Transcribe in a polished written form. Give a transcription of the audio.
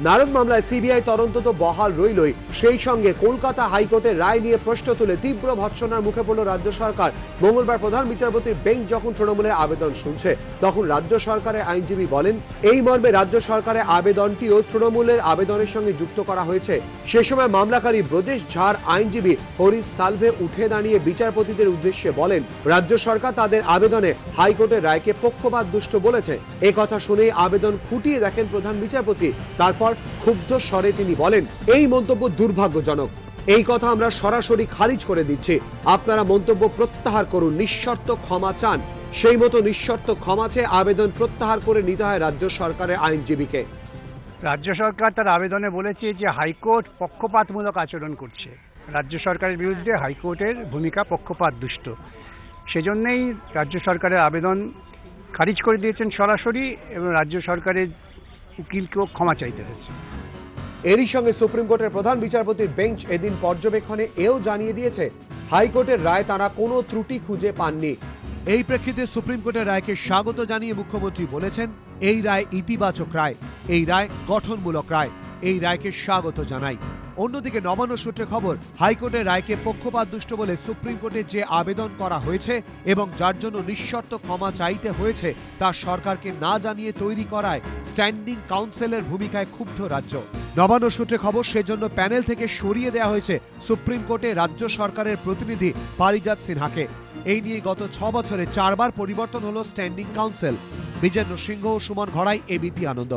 নারদ মামলায় সিবিআই তদন্ত তো বহাল রইলই, সেই সঙ্গে কলকাতা হাইকোর্টের রায় নিয়ে প্রশ্ন তুলে তীব্র ভৎসনার মুখে পড়ল রাজ্য সরকার। মঙ্গলবার প্রধান বিচারপতির বেঞ্চ যখন তৃণমূলের আবেদন শুনছে, তখন রাজ্য সরকারের আইনজীবী বলেন এই মর্মে রাজ্য সরকারের আবেদনটিও তৃণমূলের আবেদনের সঙ্গে যুক্ত করা হয়েছে। সে সময় মামলাকারী ব্রজেশ ঝার আইনজীবী হরিশ সালভে উঠে দাঁড়িয়ে বিচারপতিদের উদ্দেশ্যে বলেন রাজ্য সরকার তাদের আবেদনে হাইকোর্টের রায়কে পক্ষপাত দুষ্ট বলেছে। এ কথা শুনেই আবেদন খুঁটিয়ে দেখেন প্রধান বিচারপতি। তারপর ক্ষুব্ধ স্বরে তিনি বলেন এই মন্তব্য দুর্ভাগ্যজনক, এই কথা আমরা সরাসরি খারিজ করে দিচ্ছি। আপনারা মন্তব্য প্রত্যাহার করুন, নিঃশর্ত ক্ষমা চান। সেই মতো নিঃশর্ত ক্ষমা চেয়ে আবেদন প্রত্যাহার করে নিতে হয় রাজ্য সরকারের আইনজীবীকে। রাজ্য সরকার তার আবেদনে বলেছে যে হাইকোর্ট পক্ষপাতমূলক আচরণ করছে। রাজ্য সরকারের বিরুদ্ধে হাইকোর্টের ভূমিকা পক্ষপাত দুষ্ট, সেজন্যই রাজ্য সরকারের আবেদন খারিজ করে দিয়েছেন সরাসরি, এবং রাজ্য সরকারের উকিলকেও ক্ষমা চাইতে হয়েছে। এরই সঙ্গে সুপ্রিম কোর্টের প্রধান বিচারপতির বেঞ্চ এদিন পর্যবেক্ষণে এও জানিয়ে দিয়েছে হাইকোর্টের রায় তারা কোনো ত্রুটি খুঁজে পাননি। এই প্রেক্ষিতে সুপ্রিম কোর্টের রায়কে স্বাগত জানিয়ে মুখ্যমন্ত্রী বলেছেন এই রায় ইতিবাচক রায়, এই রায় গঠনমূলক রায়, এই রায়কে স্বাগত জানাই। অন্যদিকে নবান্ন সূত্রে খবর, হাইকোর্টের রায়কে পক্ষপাত দুষ্ট বলে সুপ্রিম কোর্টে যে আবেদন করা হয়েছে এবং যার জন্য নিঃশর্ত ক্ষমা চাইতে হয়েছে তা সরকারকে না জানিয়ে তৈরি করায় স্ট্যান্ডিং কাউন্সিলের ভূমিকায় ক্ষুব্ধ রাজ্য। নবান্ন সূত্রে খবর, সেজন্য প্যানেল থেকে সরিয়ে দেওয়া হয়েছে সুপ্রিম কোর্টে রাজ্য সরকারের প্রতিনিধি পারিজাত সিনহাকে। এই নিয়ে গত 6 বছরে 4 বার পরিবর্তন হলো স্ট্যান্ডিং কাউন্সিল। বিজেন্দ্র সিংহ ও সুমন ঘড়াই, এবিপি আনন্দ।